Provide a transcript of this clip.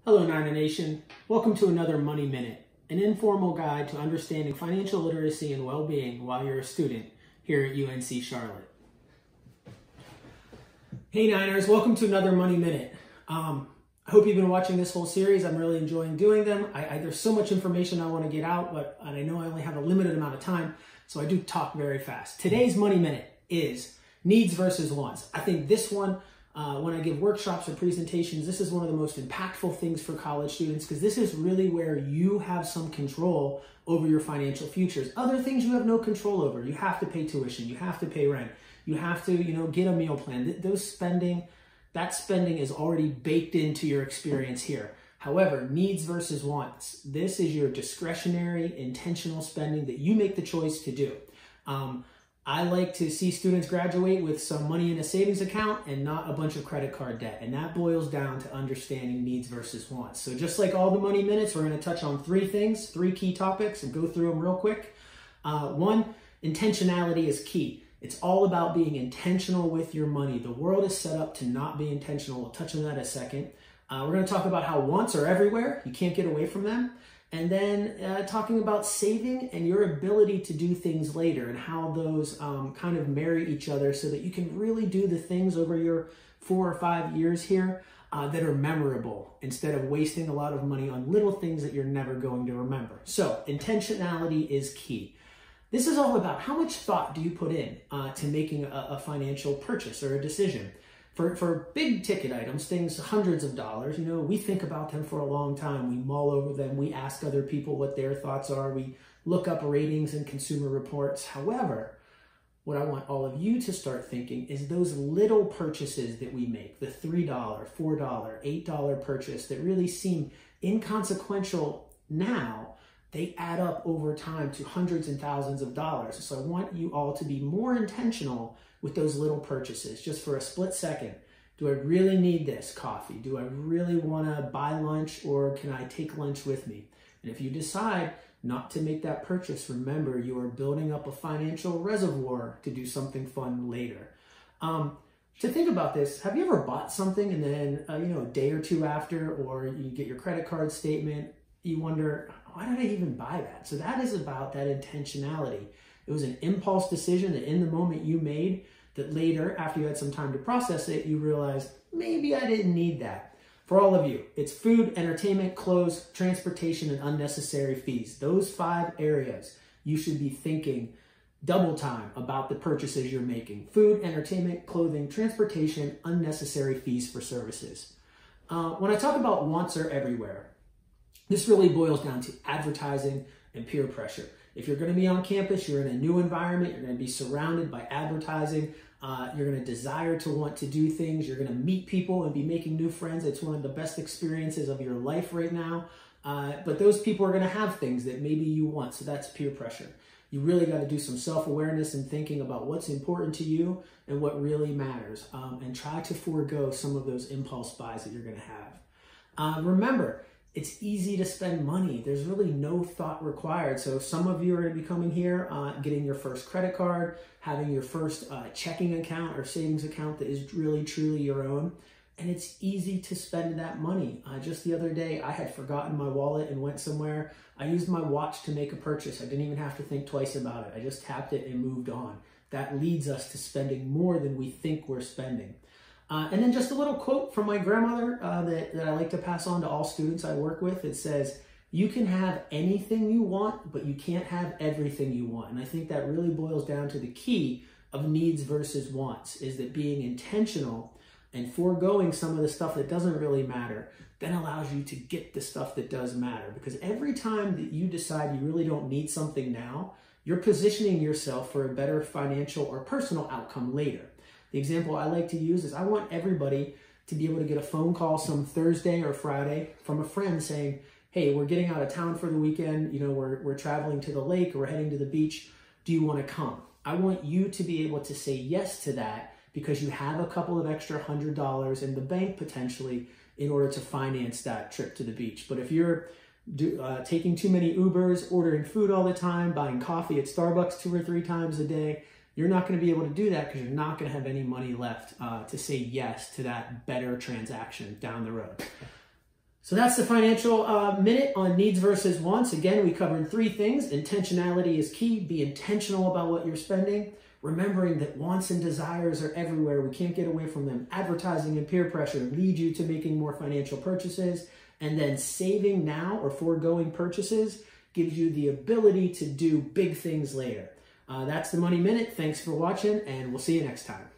Hello, Niner Nation. Welcome to another Money Minute, an informal guide to understanding financial literacy and well-being while you're a student here at UNC Charlotte. Hey Niners, welcome to another Money Minute. I hope you've been watching this whole series. I'm really enjoying doing them. There's so much information I want to get out, but I know I only have a limited amount of time, so I do talk very fast. Today's Money Minute is needs versus wants. I think this one, when I give workshops or presentations, this is one of the most impactful things for college students because this is really where you have some control over your financial futures. Other things you have no control over. You have to pay tuition. You have to pay rent. You have to, get a meal plan. That spending is already baked into your experience here. However, needs versus wants. This is your discretionary, intentional spending that you make the choice to do. I like to see students graduate with some money in a savings account and not a bunch of credit card debt. And that boils down to understanding needs versus wants. So just like all the Money Minutes, we're going to touch on three key topics and go through them real quick. One, intentionality is key. It's all about being intentional with your money. The world is set up to not be intentional. We'll touch on that in a second. We're going to talk about how wants are everywhere. You can't get away from them. And then talking about saving and your ability to do things later and how those kind of marry each other so that you can really do the things over your 4 or 5 years here that are memorable instead of wasting a lot of money on little things that you're never going to remember. So intentionality is key. This is all about how much thought do you put in to making a financial purchase or a decision. For big ticket items, things hundreds of dollars, we think about them for a long time. We mull over them. We ask other people what their thoughts are. We look up ratings and consumer reports. However, what I want all of you to start thinking is those little purchases that we make, the $3, $4, $8 purchase that really seem inconsequential now, they add up over time to hundreds and thousands of dollars. So I want you all to be more intentional with those little purchases. Just for a split second, do I really need this coffee? Do I really want to buy lunch, or can I take lunch with me? And if you decide not to make that purchase, remember you are building up a financial reservoir to do something fun later. To think about this, have you ever bought something and then a day or two after, or you get your credit card statement, you wonder, why did I even buy that? So that is about that intentionality. It was an impulse decision that in the moment you made that later, after you had some time to process it, you realized, maybe I didn't need that. For all of you, it's food, entertainment, clothes, transportation, and unnecessary fees. Those 5 areas you should be thinking double time about the purchases you're making. Food, entertainment, clothing, transportation, unnecessary fees for services. When I talk about wants are everywhere, this really boils down to advertising and peer pressure. If you're going to be on campus, you're in a new environment, you're going to be surrounded by advertising, you're going to desire to want to do things, you're going to meet people and be making new friends. It's one of the best experiences of your life right now. But those people are going to have things that maybe you want, so that's peer pressure. You really got to do some self-awareness and thinking about what's important to you and what really matters, and try to forego some of those impulse buys that you're going to have. Remember, it's easy to spend money. There's really no thought required. So some of you are going to be coming here, getting your first credit card, having your first checking account or savings account that is really, truly your own. And it's easy to spend that money. Just the other day, I had forgotten my wallet and went somewhere. I used my watch to make a purchase. I didn't even have to think twice about it. I just tapped it and moved on. That leads us to spending more than we think we're spending. And then just a little quote from my grandmother that I like to pass on to all students I work with. It says, you can have anything you want, but you can't have everything you want. And I think that really boils down to the key of needs versus wants, is that being intentional and foregoing some of the stuff that doesn't really matter then allows you to get the stuff that does matter. Because every time that you decide you really don't need something now, you're positioning yourself for a better financial or personal outcome later. The example I like to use is I want everybody to be able to get a phone call some Thursday or Friday from a friend saying, hey, we're getting out of town for the weekend, we're traveling to the lake, or we're heading to the beach, do you want to come? I want you to be able to say yes to that because you have a couple of extra $100 in the bank potentially in order to finance that trip to the beach. But if you're taking too many Ubers, ordering food all the time, buying coffee at Starbucks 2 or 3 times a day, you're not going to be able to do that because you're not going to have any money left to say yes to that better transaction down the road. So that's the financial minute on needs versus wants. Again, we covered 3 things. Intentionality is key. Be intentional about what you're spending. Remembering that wants and desires are everywhere. We can't get away from them. Advertising and peer pressure lead you to making more financial purchases. And then saving now or foregoing purchases gives you the ability to do big things later. That's the Money Minute. Thanks for watching, and we'll see you next time.